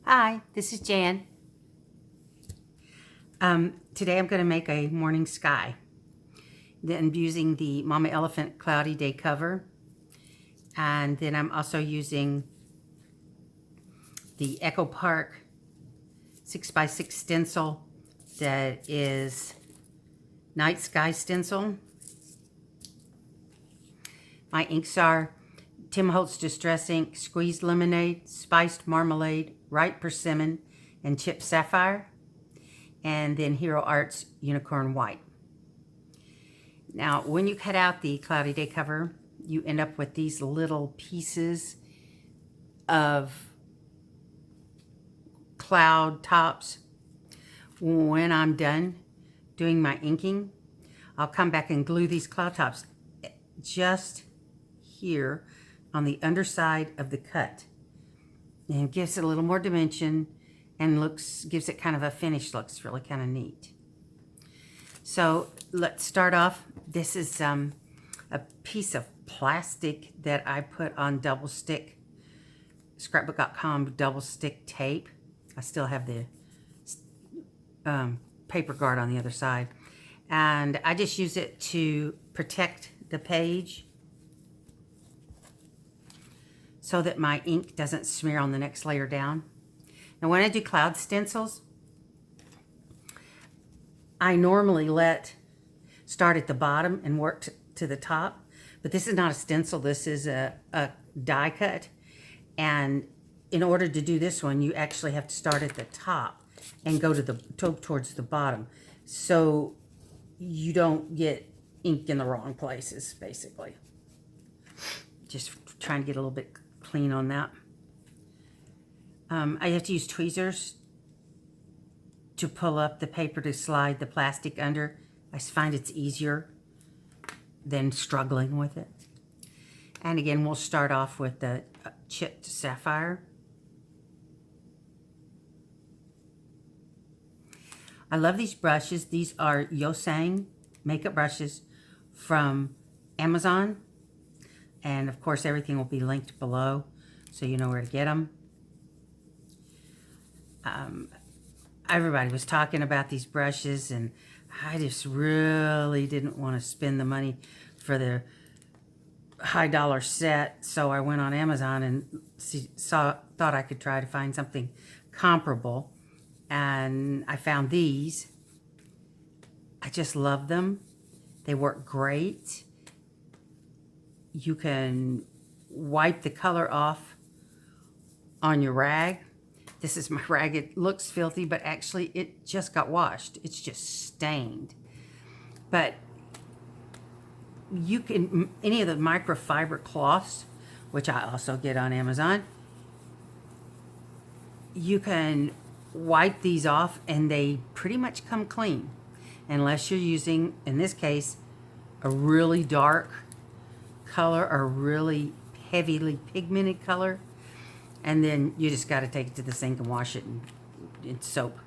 Hi, this is Jan. Today I'm going to make a morning sky. Then I'm using the Mama Elephant Cloudy Day cover. And then I'm also using the Echo Park 6x6 stencil that is Night Sky Stencil. My inks are Tim Holtz Distress Ink, Squeezed Lemonade, Spiced Marmalade, Ripe Persimmon, and Chipped Sapphire. And then Hero Arts Unicorn White. Now, when you cut out the Cloudy Day cover, you end up with these little pieces of cloud tops. When I'm done doing my inking, I'll come back and glue these cloud tops just here on the underside of the cut. And it gives it a little more dimension and gives it kind of a finished look. It's really kind of neat. So let's start off. This is a piece of plastic that I put on double stick, scrapbook.com double stick tape. I still have the paper guard on the other side. And I just use it to protect the page so that my ink doesn't smear on the next layer down. Now when I do cloud stencils, I normally start at the bottom and work to the top, but this is not a stencil, this is a die cut. And in order to do this one, you actually have to start at the top and go towards the bottom, so you don't get ink in the wrong places, basically. Just trying to get a little bit clean on that. I have to use tweezers to pull up the paper to slide the plastic under. I find it's easier than struggling with it. And again, we'll start off with the chipped sapphire. I love these brushes. These are Yosang makeup brushes from Amazon. And of course, everything will be linked below, so you know where to get them. Everybody was talking about these brushes, and I just really didn't want to spend the money for the high dollar set, so I went on Amazon and thought I could try to find something comparable, and I found these. I just love them. They work great. You can wipe the color off on your rag. This is my rag. It looks filthy, but actually it just got washed. It's just stained. But you can, any of the microfiber cloths, which I also get on Amazon, you can wipe these off and they pretty much come clean. Unless you're using, in this case, a really dark color or really heavily pigmented color. And then you just got to take it to the sink and wash it in soap.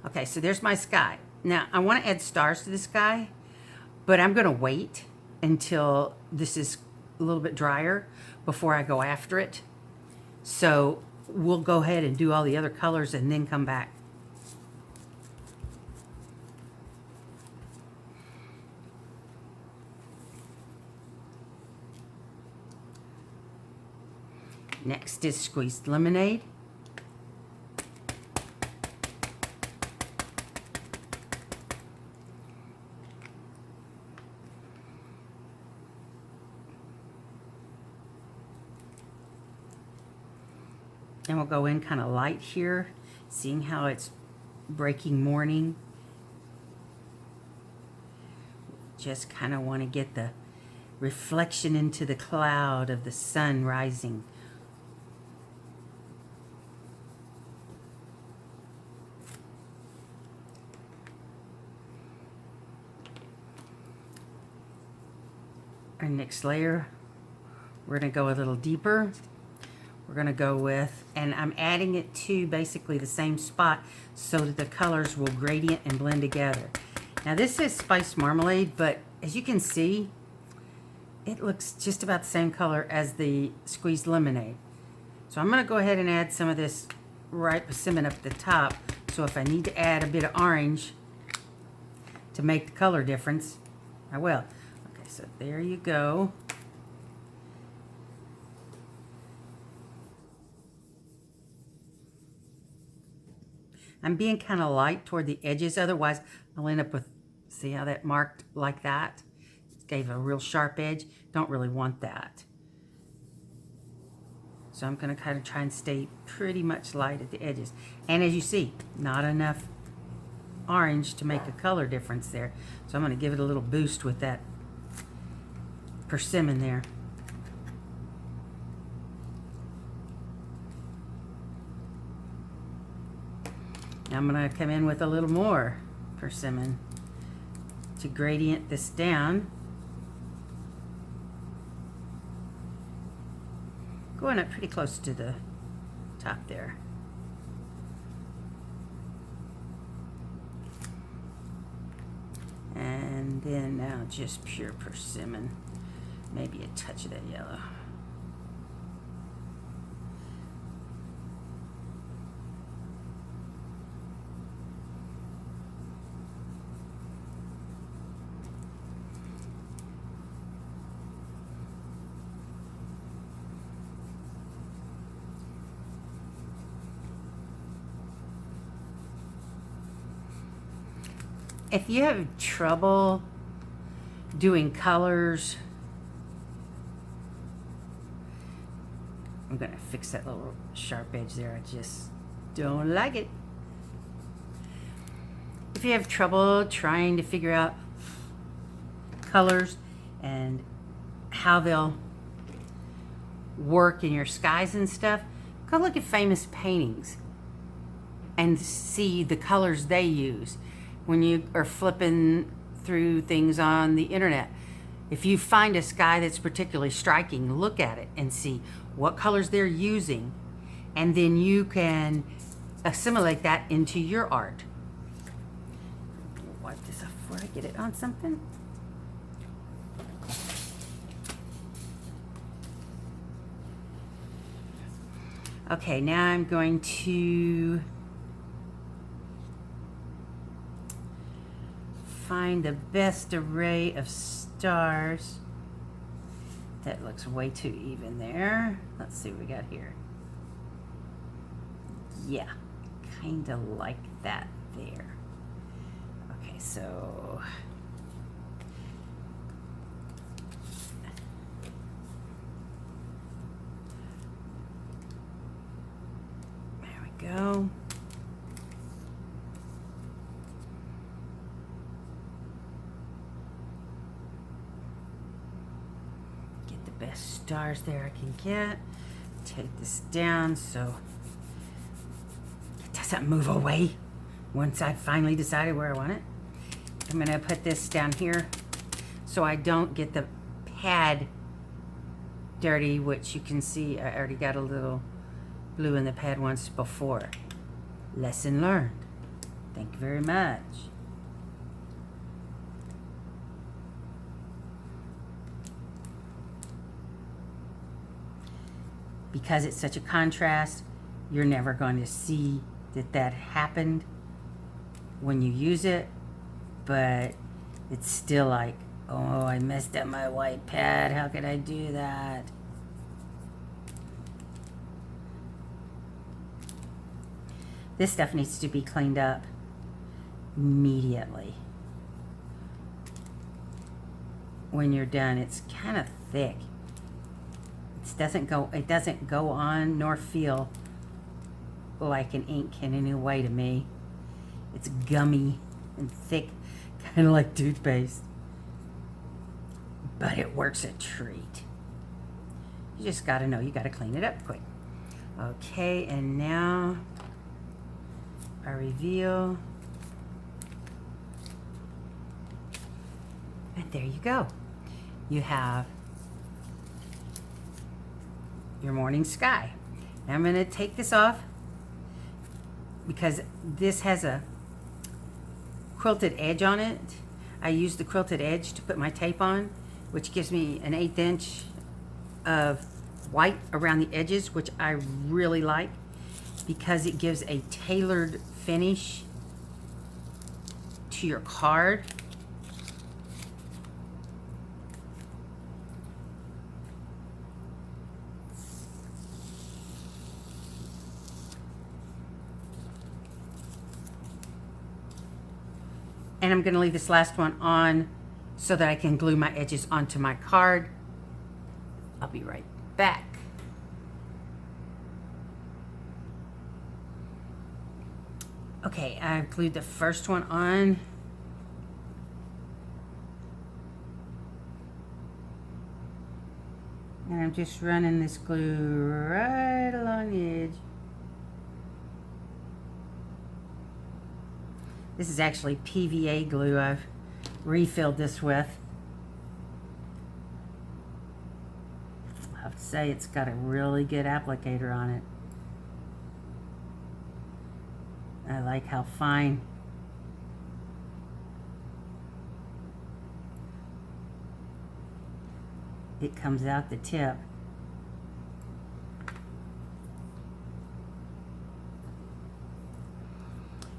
Okay, so there's my sky. Now, I want to add stars to the sky, but I'm going to wait until this is a little bit drier before I go after it. So we'll go ahead and do all the other colors and then come back. Next is Squeezed Lemonade. And we'll go in kind of light here, seeing how it's breaking morning. Just kind of want to get the reflection into the cloud of the sun rising. Our next layer, we're going to go a little deeper. We're going to go with, and I'm adding it to basically the same spot so that the colors will gradient and blend together. Now this is Spiced Marmalade, but as you can see, it looks just about the same color as the Squeezed Lemonade. So I'm going to go ahead and add some of this Ripe Persimmon up the top. So if I need to add a bit of orange to make the color difference, I will. Okay, so there you go. I'm being kind of light toward the edges, otherwise I'll end up with, see how that marked like that? It gave a real sharp edge. Don't really want that. So I'm going to kind of try and stay pretty much light at the edges. And as you see, not enough orange to make a color difference there. So I'm going to give it a little boost with that persimmon there. Now I'm going to come in with a little more persimmon to gradient this down. Going up pretty close to the top there. And then now just pure persimmon. Maybe a touch of that yellow. If you have trouble doing colors, I'm going to fix that little sharp edge there. I just don't like it. If you have trouble trying to figure out colors and how they'll work in your skies and stuff, go look at famous paintings and see the colors they use. When you are flipping through things on the internet, if you find a sky that's particularly striking, look at it and see what colors they're using, and then you can assimilate that into your art. Wipe this off before I get it on something. Okay, now I'm going to find the best array of stars. That looks way too even there. Let's see what we got here. Yeah, kind of like that there. Okay, so there we go. Best stars there I can get. Take this down so it doesn't move away once I finally decided where I want it. I'm going to put this down here so I don't get the pad dirty, which you can see I already got a little blue in the pad once before. Lesson learned. Thank you very much. Because it's such a contrast, you're never going to see that happened when you use it, but it's still like, oh, I messed up my white pad. How could I do that? This stuff needs to be cleaned up immediately. When you're done, it's kind of thick. It doesn't go on nor feel like an ink in any way to me. It's gummy and thick, kind of like toothpaste. But it works a treat. You just got to know, you got to clean it up quick. Okay, and now I reveal. And there you go. You have your morning sky. Now I'm going to take this off because this has a quilted edge on it. I use the quilted edge to put my tape on, which gives me an 1/8 inch of white around the edges, which I really like because it gives a tailored finish to your card. And I'm going to leave this last one on so that I can glue my edges onto my card. I'll be right back. Okay, I've glued the first one on. And I'm just running this glue right along the edge. This is actually PVA glue I've refilled this with. I have to say it's got a really good applicator on it. I like how fine it comes out the tip.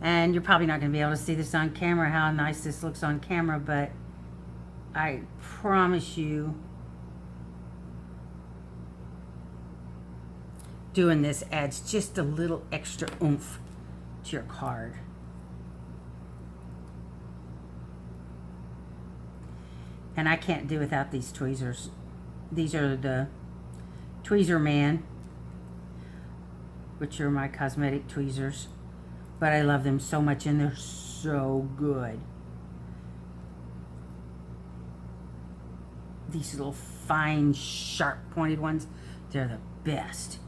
And you're probably not going to be able to see this on camera, how nice this looks on camera, but I promise you, doing this adds just a little extra oomph to your card. And I can't do without these tweezers. These are the Tweezer Man, which are my cosmetic tweezers. But I love them so much and they're so good. These little fine, sharp, pointed ones, they're the best.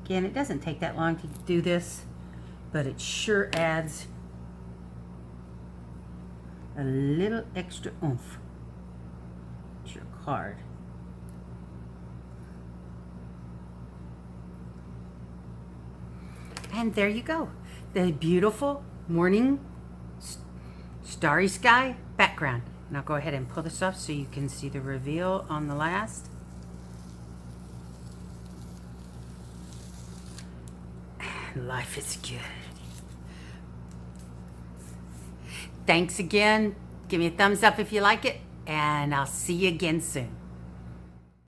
Again, it doesn't take that long to do this, but it sure adds a little extra oomph to your card. And there you go. The beautiful morning starry sky background. And I'll go ahead and pull this off so you can see the reveal on the last. Life is good. Thanks again. Give me a thumbs up if you like it, and I'll see you again soon.